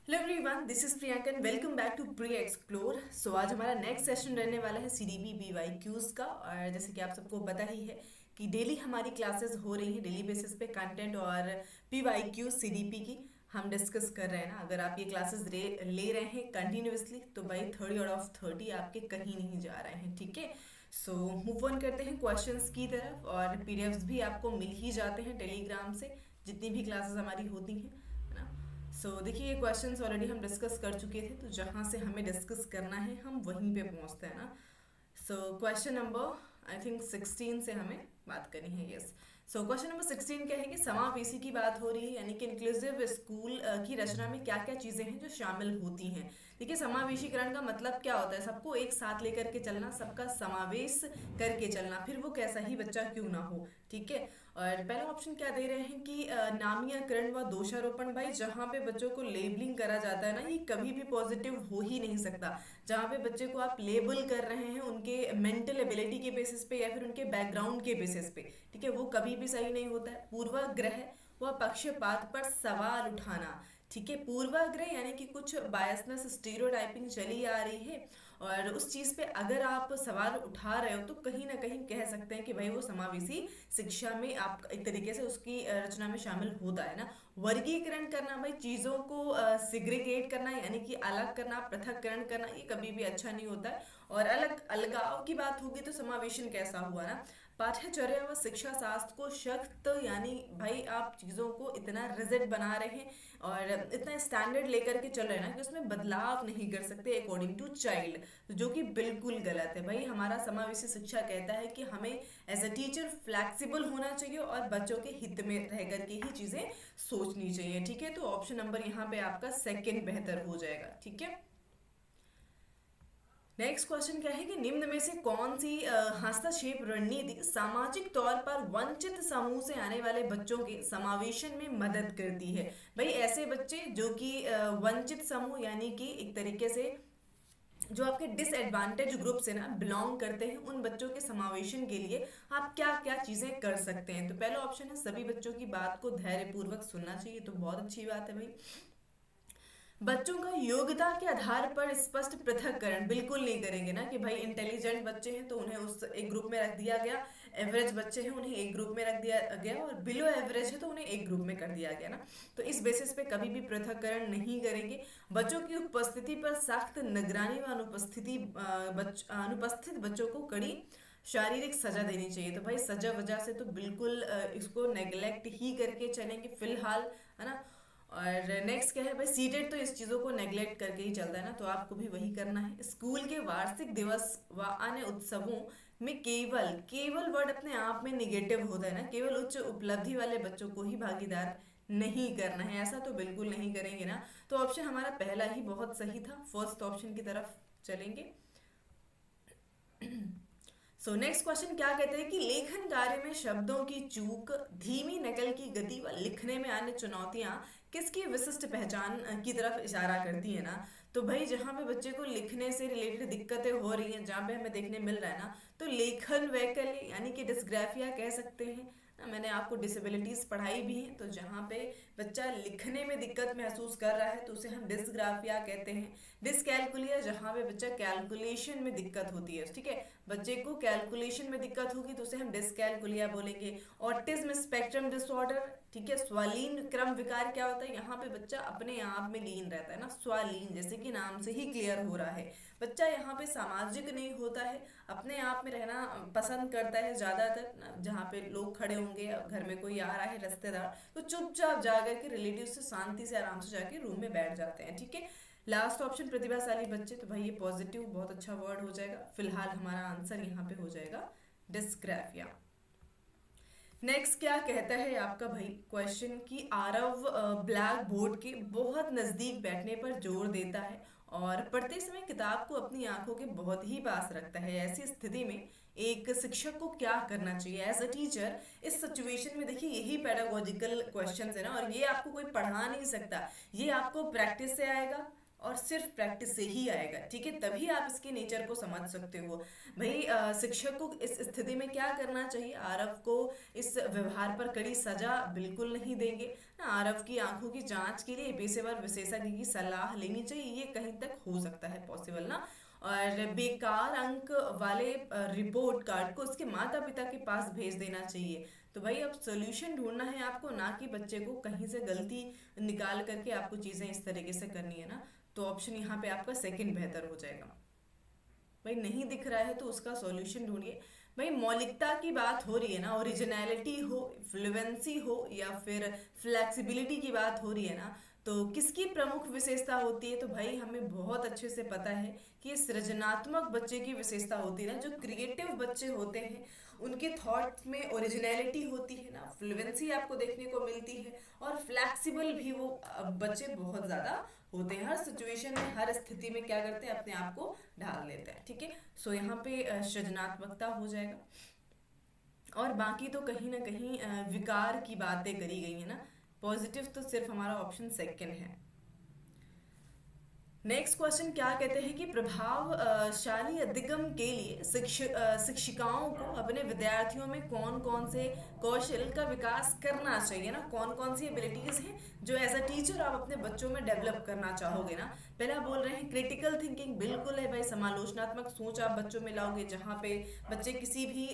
Hello everyone, this is Priyanka and welcome back to pre explore. So आज हमारा next session रहने वाला है सीडीपी बीवाईक्यूज का। और जैसे कि आप सबको पता ही है कि डेली हमारी क्लासेस हो रही हैं, डेली बेसिस पे कंटेंट और बीवाईक्यूज सीडीपी की हम डिस्कस कर रहे हैं ना। अगर आप ये क्लासेस ले रहे हैं कंटिन्यूअसली तो भाई 30 आउट ऑफ 30 आपके कहीं नहीं जा रहे हैं, ठीक है। सो मूव ऑन करते हैं क्वेश्चंस की तरफ। और पीडीएफ्स भी आपको मिल ही जाते हैं टेलीग्राम से, जितनी भी क्लासेस हमारी होती हैं, है ना। देखिए, ये क्वेश्चंस ऑलरेडी हम डिस्कस कर चुके थे, तो जहाँ से हमें डिस्कस करना है हम वहीं पे पहुँचते हैं ना। क्वेश्चन नंबर आई थिंक 16 से हमें बात करनी है। यस। क्वेश्चन नंबर 16 क्या है कि समावेशी की बात हो रही है, यानी कि इंक्लूसिव स्कूल की रचना में क्या क्या चीज़ें हैं जो शामिल होती हैं। देखिए, समावेशीकरण का मतलब क्या होता है? सबको एक साथ लेकर के चलना, सबका समावेश करके चलना, फिर वो कैसा ही बच्चा क्यों ना हो, ठीक है। और पहला ऑप्शन क्या दे रहे हैं कि नामीयकरण व दोषारोपण। भाई, जहाँ पे बच्चों को लेबलिंग करा जाता है ना, ये कभी भी पॉजिटिव हो ही नहीं सकता। जहाँ पे बच्चे को आप लेबल कर रहे हैं उनके मेंटल एबिलिटी के बेसिस पे या फिर उनके बैकग्राउंड के बेसिस पे, ठीक है, वो कभी भी सही नहीं होता है। पूर्वाग्रह व पक्षपात पर सवाल उठाना, ठीक है। पूर्वाग्रह यानी कि कुछ बायसनेस, स्टीरियोटाइपिंग चली आ रही है और उस चीज़ पे अगर आप सवाल उठा रहे हो तो कहीं ना कहीं कह सकते हैं कि भाई वो समावेशी शिक्षा में आप एक तरीके से उसकी रचना में शामिल होता है ना। वर्गीकरण करना, भाई चीज़ों को सिग्रीगेट करना यानी कि अलग करना, पृथक्करण करना, ये कभी भी अच्छा नहीं होता है। और अलग अलगाव की बात होगी तो समावेशन कैसा हुआ ना, पाठ्यचर्या व शिक्षा शास्त्र को सख्त, यानी भाई आप चीज़ों को इतना रिजिड बना रहे हैं और इतना स्टैंडर्ड लेकर के चल रहे हैं ना कि उसमें बदलाव नहीं कर सकते अकॉर्डिंग टू चाइल्ड, जो कि बिल्कुल गलत है। भाई, हमारा समावेशी शिक्षा कहता है कि हमें एज अ टीचर फ्लैक्सिबल होना चाहिए और बच्चों के हित में रह करके ही चीज़ें सोचनी चाहिए, ठीक है। तो ऑप्शन नंबर यहाँ पे आपका सेकंड बेहतर हो जाएगा, ठीक है। नेक्स्ट क्वेश्चन क्या है कि निम्न में से कौन सी हस्तक्षेप रणनीति सामाजिक तौर पर वंचित समूह से आने वाले बच्चों के समावेशन में मदद करती है। भाई, ऐसे बच्चे जो कि वंचित समूह यानी कि एक तरीके से जो आपके डिसएडवांटेज ग्रुप से ना बिलोंग करते हैं, उन बच्चों के समावेशन के लिए आप क्या क्या चीजें कर सकते हैं। तो पहला ऑप्शन है सभी बच्चों की बात को धैर्यपूर्वक सुनना चाहिए, तो बहुत अच्छी बात है भाई। बच्चों का योग्यता के आधार पर स्पष्ट पृथक्करण बिल्कुल नहीं करेंगे ना कि भाई इंटेलिजेंट बच्चे हैं तो उन्हें उस एक ग्रुप में रख दिया गया, एवरेज बच्चे हैं उन्हें एक ग्रुप में रख दिया गया और बिलो एवरेज है तो उन्हें एक ग्रुप में कर दिया गया ना। तो इस बेसिस पे कभी भी पृथक्करण नहीं करेंगे। बच्चों की उपस्थिति पर सख्त निगरानी व अनुपस्थित बच्चों को कड़ी शारीरिक सजा देनी चाहिए। तो भाई, सजा वजह से तो बिल्कुल इसको नेग्लेक्ट ही करके चलेंगे फिलहाल, है ना। और नेक्स्ट क्या है भाई, सीटेड तो इस चीज़ों को नेग्लेक्ट करके ही चलता है ना, तो आपको भी वही करना है। स्कूल के वार्षिक दिवस व अन्य उत्सवों में केवल केवल वर्ड अपने आप में निगेटिव होता है ना, केवल उच्च उपलब्धि वाले बच्चों को ही भागीदार नहीं करना है, ऐसा तो बिल्कुल नहीं करेंगे ना। तो ऑप्शन हमारा पहला ही बहुत सही था, फर्स्ट ऑप्शन की तरफ चलेंगे। नेक्स्ट क्वेश्चन क्या कहते हैं कि लेखन कार्य में शब्दों की चूक, धीमी नकल की गति व लिखने में अन्य चुनौतियां किसकी विशिष्ट पहचान की तरफ इशारा करती है ना। तो भाई, जहाँ पे बच्चे को लिखने से रिलेटेड दिक्कतें हो रही हैं, जहाँ पे हमें देखने मिल रहा है ना, तो लेखन वैकल्य यानी कि डिस्ग्राफिया कह सकते हैं ना। मैंने आपको डिसेबिलिटीज पढ़ाई भी है, तो जहाँ पे बच्चा लिखने में दिक्कत महसूस कर रहा है तो उसे हम डिस्ग्राफिया कहते हैं। डिसकैलकुलिया, जहाँ पे बच्चा कैलकुलेशन में दिक्कत होती है, ठीक है, बच्चे को कैलकुलेशन में दिक्कत होगी तो उसे हम डिसकैलकुलिया बोलेंगे। ऑटिज्म स्पेक्ट्रम डिसऑर्डर, ठीक है। स्वालीन क्रम विकार क्या होता है? यहाँ पे बच्चा अपने आप में लीन रहता है ना, स्वालीन, जैसे कि नाम से ही क्लियर हो रहा है। बच्चा यहाँ पे सामाजिक नहीं होता है, अपने आप में रहना पसंद करता है ज्यादातर ना। जहाँ पे लोग खड़े होंगे, घर में कोई आ रहा है रिश्तेदार, तो चुपचाप जाकर के रिलेटिव से शांति से आराम से जाके रूम में बैठ जाते हैं, ठीक है। लास्ट ऑप्शन प्रतिभाशाली बच्चे, तो भाई ये पॉजिटिव बहुत अच्छा वर्ड हो जाएगा। फिलहाल हमारा आंसर यहाँ पे हो जाएगा डिस्ग्राफिया। नेक्स्ट क्या कहता है आपका भाई क्वेश्चन की आरव ब्लैक बोर्ड के बहुत नजदीक बैठने पर जोर देता है और पढ़ते समय किताब को अपनी आंखों के बहुत ही पास रखता है। ऐसी स्थिति में एक शिक्षक को क्या करना चाहिए एज अ टीचर इस सिचुएशन में? देखिए, यही पेडागोजिकल क्वेश्चंस है ना, और ये आपको कोई पढ़ा नहीं सकता, ये आपको प्रैक्टिस से आएगा, और सिर्फ प्रैक्टिस से ही आएगा, ठीक है, तभी आप इसके नेचर को समझ सकते हो। भाई शिक्षक को इस स्थिति में क्या करना चाहिए, आरव को इस व्यवहार पर कड़ी सजा बिल्कुल नहीं देंगे ना, आरव की आंखों की जांच के लिए पेशेवर विशेषज्ञ की सलाह लेनी चाहिए, ये कहीं तक हो सकता है पॉसिबल ना। और बेकार अंक वाले रिपोर्ट कार्ड को उसके माता पिता के पास भेज देना चाहिए। तो भाई अब सोल्यूशन ढूंढना है आपको, ना कि बच्चे को कहीं से गलती निकाल करके आपको चीजें इस तरीके से करनी है ना। तो ऑप्शन यहाँ पे आपका सेकंड बेहतर हो जाएगा। भाई नहीं दिख रहा है तो उसका सॉल्यूशन ढूंढिए। भाई मौलिकता की बात हो रही है ना, ओरिजिनलिटी हो, फ्लुएंसी हो या फिर फ्लेक्सिबिलिटी की बात हो रही है ना, तो किसकी प्रमुख विशेषता होती है, तो भाई हमें बहुत अच्छे से पता है कि ये सृजनात्मक बच्चे की विशेषता होती है ना, जो क्रिएटिव बच्चे होते हैं उनके थॉट में ओरिजिनलिटी होती है ना, फ्लुएंसी आपको देखने को मिलती है, और फ्लेक्सिबल भी वो बच्चे बहुत ज़्यादा होते हैं, हर सिचुएशन में हर स्थिति में क्या करते हैं, अपने आप को ढाल लेते हैं, ठीक है। सो यहाँ पे सृजनात्मकता हो जाएगा। और बाकी तो कहीं ना कहीं विकार की बातें करी गई है ना, पॉजिटिव तो सिर्फ हमारा ऑप्शन सेकंड है। नेक्स्ट क्वेश्चन क्या कहते हैं कि प्रभावशाली अधिगम के लिए शिक्षिकाओं को अपने विद्यार्थियों में कौन कौन से कौशल का विकास करना चाहिए ना, कौन कौन सी एबिलिटीज हैं जो एज अ टीचर आप अपने बच्चों में डेवलप करना चाहोगे ना। पहला बोल रहे हैं क्रिटिकल थिंकिंग, बिल्कुल है भाई, समालोचनात्मक सोच आप बच्चों में लाओगे, जहाँ पे बच्चे किसी भी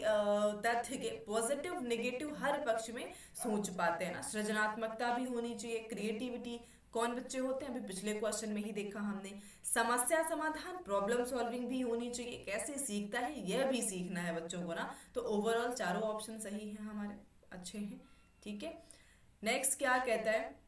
तथ्य के पॉजिटिव नेगेटिव हर पक्ष में सोच पाते हैं ना। सृजनात्मकता भी होनी चाहिए, क्रिएटिविटी, कौन बच्चे होते हैं अभी पिछले क्वेश्चन में ही देखा हमने। समस्या समाधान, प्रॉब्लम सॉल्विंग भी होनी चाहिए, कैसे सीखता है यह भी सीखना है बच्चों को ना। तो ओवरऑल चारों ऑप्शन सही हैं हमारे, अच्छे हैं, ठीक है। नेक्स्ट क्या कहता है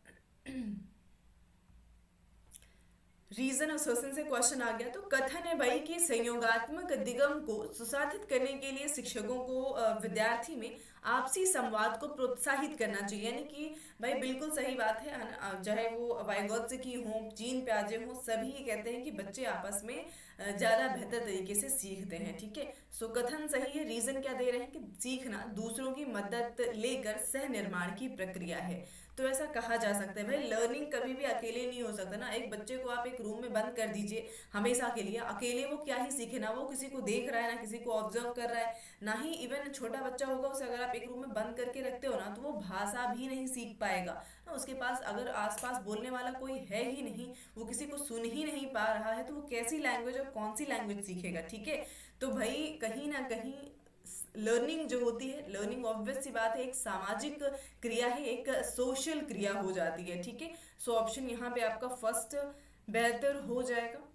रीजन एसोसिएशन से क्वेश्चन आ गया, तो कथन है भाई कि संयोगात्मक अधिगम को सुसाधित करने के लिए शिक्षकों को विद्यार्थी में आपसी संवाद को प्रोत्साहित करना चाहिए, यानी कि भाई बिल्कुल सही बात है ना, चाहे वो वाइगोत्स्की हो, जीन प्याजे हो, सभी ये कहते हैं कि बच्चे आपस में ज़्यादा बेहतर तरीके से सीखते हैं, ठीक है। सो कथन सही है, रीजन क्या दे रहे हैं कि सीखना दूसरों की मदद लेकर सह निर्माण की प्रक्रिया है। तो ऐसा कहा जा सकता है भाई, लर्निंग कभी भी अकेले नहीं हो सकता ना। एक बच्चे को आप एक रूम में बंद कर दीजिए हमेशा के लिए, अकेले वो क्या ही सीखे ना, वो किसी को देख रहा है ना किसी को ऑब्जर्व कर रहा है ना ही, इवन छोटा बच्चा होगा उसे अगर आप एक रूम में बंद करके रखते हो ना, तो वो भाषा भी नहीं सीख पाएगा ना। उसके पास अगर आसपास बोलने वाला कोई है ही नहीं, वो किसी को सुन ही नहीं पा रहा है, तो वो कैसी लैंग्वेज और कौन सी लैंग्वेज सीखेगा, ठीक है। तो भाई कहीं ना कहीं लर्निंग जो होती है, लर्निंग ऑब्वियस सी बात है एक सामाजिक क्रिया है, एक सोशल क्रिया हो जाती है, ठीक है। सो ऑप्शन यहाँ पे आपका फर्स्ट बेहतर हो जाएगा।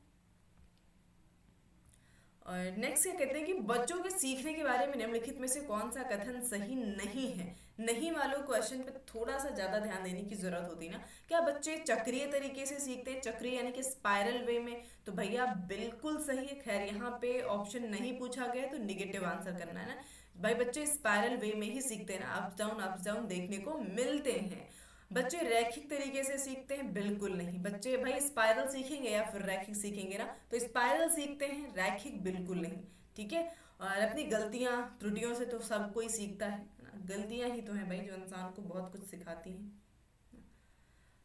और नेक्स्ट क्या कहते हैं कि बच्चों के सीखने के बारे में निम्नलिखित में से कौन सा कथन सही नहीं है। नहीं वालों क्वेश्चन पे थोड़ा सा ज्यादा ध्यान देने की जरूरत होती है ना। क्या बच्चे चक्रीय तरीके से सीखते हैं, चक्रीय यानी कि स्पाइरल वे में, तो भैया बिल्कुल सही है। खैर यहाँ पे ऑप्शन नहीं पूछा गया है तो निगेटिव आंसर करना है ना। भाई बच्चे स्पाइरल वे में ही सीखते हैं ना, अप डाउन देखने को मिलते हैं। बच्चे रैखिक तरीके से सीखते हैं, बिल्कुल नहीं। बच्चे भाई स्पाइरल सीखेंगे या फिर रैखिक सीखेंगे ना, तो स्पाइरल सीखते हैं, रैखिक बिल्कुल नहीं, ठीक है। और अपनी गलतियां त्रुटियों से तो सब कोई सीखता है ना, गलतियां ही तो हैं भाई जो इंसान को बहुत कुछ सिखाती हैं।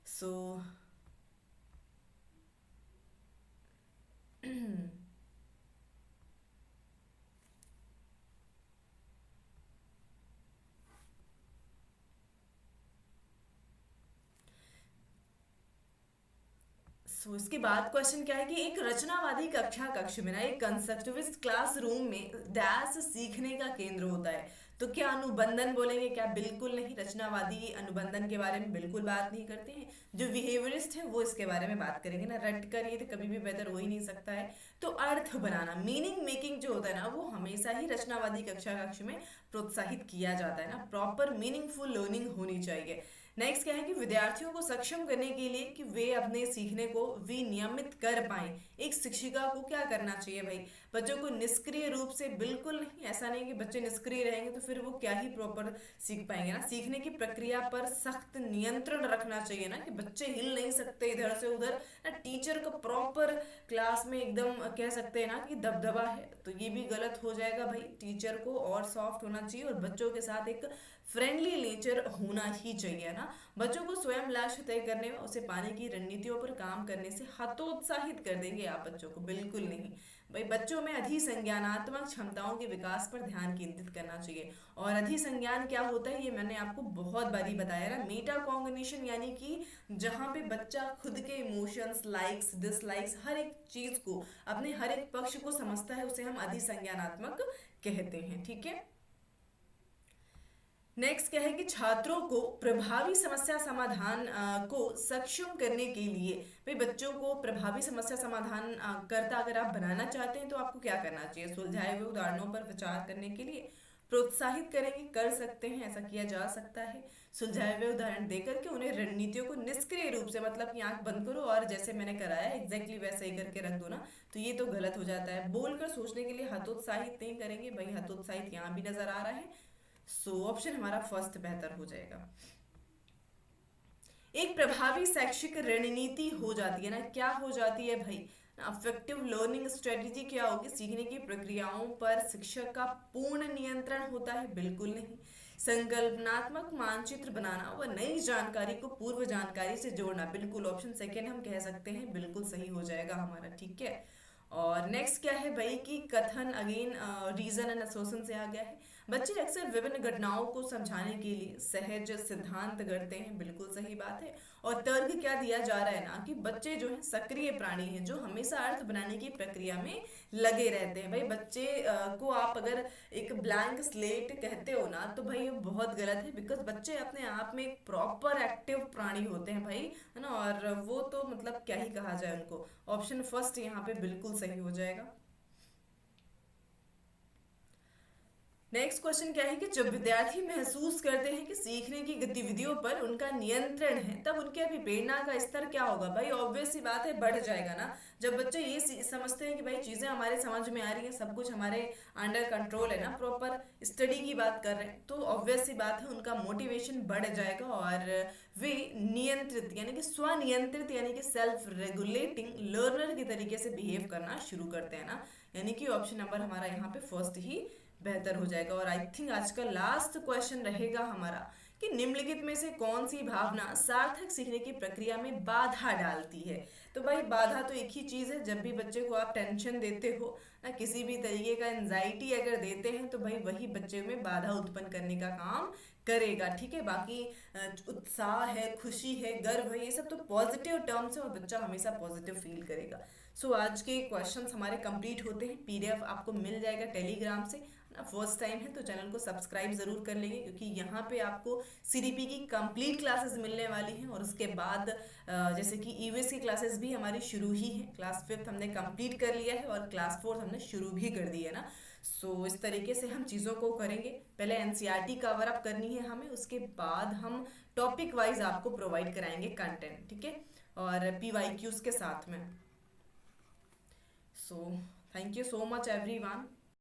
सो इसके बाद क्वेश्चन क्या है कि एक रचनावादी कक्षा कक्ष में ना, एक कंस्ट्रक्टिविस्ट क्लासरूम में डैश सीखने का केंद्र होता है। तो क्या अनुबंधन बोलेंगे, क्या बिल्कुल नहीं। रचनावादी अनुबंधन के बारे में बिल्कुल बात नहीं करते हैं। जो बिहेवियरिस्ट है वो इसके बारे में बात करेंगे ना, रट कर ये तो कभी भी बेहतर हो ही नहीं सकता है। तो अर्थ बनाना, मीनिंग मेकिंग जो होता है ना, वो हमेशा ही रचनावादी कक्षा कक्ष में प्रोत्साहित किया जाता है ना। प्रॉपर मीनिंगफुल लर्निंग होनी चाहिए। नेक्स्ट क्या है कि विद्यार्थियों को सक्षम करने के लिए कि वे अपने सीखने को विनियमित कर पाए, एक शिक्षिका को क्या करना चाहिए भाई, बच्चों को निष्क्रिय रूप से बिल्कुल नहीं, ऐसा नहीं कि बच्चे निष्क्रिय रहेंगे तो फिर वो क्या ही प्रॉपर सीख पाएंगे ना। सीखने की प्रक्रिया पर सख्त नियंत्रण रखना चाहिए ना, कि बच्चे हिल नहीं सकते इधर से उधर ना। टीचर का प्रॉपर क्लास में एकदम कह सकते हैं ना कि दबदबा है, तो ये भी गलत हो जाएगा भाई। टीचर को और सॉफ्ट होना चाहिए और बच्चों के साथ एक फ्रेंडली नेचर होना ही चाहिए ना। बच्चों को स्वयं लक्ष्य तय करने में, उसे पाने की रणनीतियों पर काम करने से हतोत्साहित कर देंगे आप बच्चों को, बिल्कुल नहीं भाई। बच्चों में अधिसंज्ञानात्मक क्षमताओं के विकास पर ध्यान केंद्रित करना चाहिए। और अधिसंज्ञान क्या होता है ये मैंने आपको बहुत बारी बताया ना। मेटा कॉग्निशन यानी कि जहाँ पे बच्चा खुद के इमोशंस, लाइक्स डिसलाइक्स, हर एक चीज को, अपने हर एक पक्ष को समझता है, उसे हम अधिसंज्ञानात्मक कहते हैं, ठीक है। नेक्स्ट क्या है कि छात्रों को प्रभावी समस्या समाधान को सक्षम करने के लिए, भाई बच्चों को प्रभावी समस्या समाधान करता अगर आप बनाना चाहते हैं तो आपको क्या करना चाहिए? सुलझाए हुए उदाहरणों पर विचार करने के लिए प्रोत्साहित करेंगे, कर सकते हैं, ऐसा किया जा सकता है। सुलझाए हुए उदाहरण देकर के उन्हें रणनीतियों को निष्क्रिय रूप से, मतलब कि आंख बंद करो और जैसे मैंने कराया एग्जैक्टली वैसे ही करके रख दो ना, तो ये तो गलत हो जाता है। बोलकर सोचने के लिए हतोत्साहित नहीं करेंगे, भाई हतोत्साहित यहाँ भी नजर आ रहा है। सो ऑप्शन हमारा फर्स्ट बेहतर हो जाएगा। एक प्रभावी शैक्षिक रणनीति हो जाती है ना, क्या हो जाती है भाई? अफेक्टिव लर्निंग स्ट्रेटेजी क्या होगी? सीखने की प्रक्रियाओं पर शिक्षक का पूर्ण नियंत्रण होता है, बिल्कुल नहीं। संकल्पनात्मक मानचित्र बनाना व नई जानकारी को पूर्व जानकारी से जोड़ना, बिल्कुल ऑप्शन सेकेंड हम कह सकते हैं, बिल्कुल सही हो जाएगा हमारा, ठीक है। और नेक्स्ट क्या है भाई कि कथन, अगेन रीजन एंड एसोसिएशन से आ गया है। बच्चे अक्सर विभिन्न घटनाओं को समझाने के लिए सहज सिद्धांत गढ़ते हैं, बिल्कुल सही बात है। और तर्क क्या दिया जा रहा है ना, कि बच्चे जो है सक्रिय प्राणी हैं, जो हमेशा अर्थ बनाने की प्रक्रिया में लगे रहते हैं। भाई बच्चे को आप अगर एक ब्लैंक स्लेट कहते हो ना, तो भाई ये बहुत गलत है, बिकॉज बच्चे अपने आप में एक प्रॉपर एक्टिव प्राणी होते हैं भाई, है ना। और वो तो मतलब क्या ही कहा जाए उनको। ऑप्शन फर्स्ट यहाँ पे बिल्कुल सही हो जाएगा। नेक्स्ट क्वेश्चन क्या है कि जब विद्यार्थी महसूस करते हैं कि सीखने की गतिविधियों पर उनका नियंत्रण है, तब उनके अभिप्रेरणा का स्तर क्या होगा? भाई ऑब्वियस सी बात है, बढ़ जाएगा ना। जब बच्चे ये समझते हैं कि भाई चीजें हमारे समझ में आ रही हैं, सब कुछ हमारे अंडर कंट्रोल है ना, प्रॉपर स्टडी की बात कर रहे हैं, तो ऑब्वियस सी बात है उनका मोटिवेशन बढ़ जाएगा और वे नियंत्रित यानी कि स्वनियंत्रित यानी कि सेल्फ रेगुलेटिंग लर्नर के तरीके से बिहेव करना शुरू करते हैं ना। यानी कि ऑप्शन नंबर हमारा यहाँ पे फर्स्ट ही बेहतर हो जाएगा। और आई थिंक आज का लास्ट क्वेश्चन रहेगा हमारा कि निम्नलिखित में से कौन सी भावना सार्थक सीखने की प्रक्रिया में बाधा डालती है? तो भाई बाधा तो एक ही चीज है, जब भी बच्चे को आप टेंशन देते हो ना, किसी भी तरीके का एंजाइटी अगर देते हैं, तो भाई वही बच्चे में बाधा उत्पन्न करने का काम करेगा, ठीक है। बाकी उत्साह है, खुशी है, गर्व है, ये सब तो पॉजिटिव टर्म्स है और बच्चा हमेशा पॉजिटिव फील करेगा। सो आज के क्वेश्चंस हमारे कंप्लीट होते हैं। पीडीएफ आपको मिल जाएगा टेलीग्राम से ना। फर्स्ट टाइम है तो चैनल को सब्सक्राइब जरूर कर लेंगे, क्योंकि यहाँ पे आपको सीडीपी की कंप्लीट क्लासेस मिलने वाली हैं। और उसके बाद जैसे कि ईवीएस की क्लासेस भी हमारी शुरू ही है। क्लास 5 हमने कंप्लीट कर लिया है और क्लास 4 हमने शुरू भी कर दी है ना। सो इस तरीके से हम चीज़ों को करेंगे। पहले एनसीईआरटी कवर अप करनी है हमें, उसके बाद हम टॉपिक वाइज आपको प्रोवाइड कराएंगे कंटेंट, ठीक है, और पीवाईक्यूज के साथ में। So thank you so much everyone.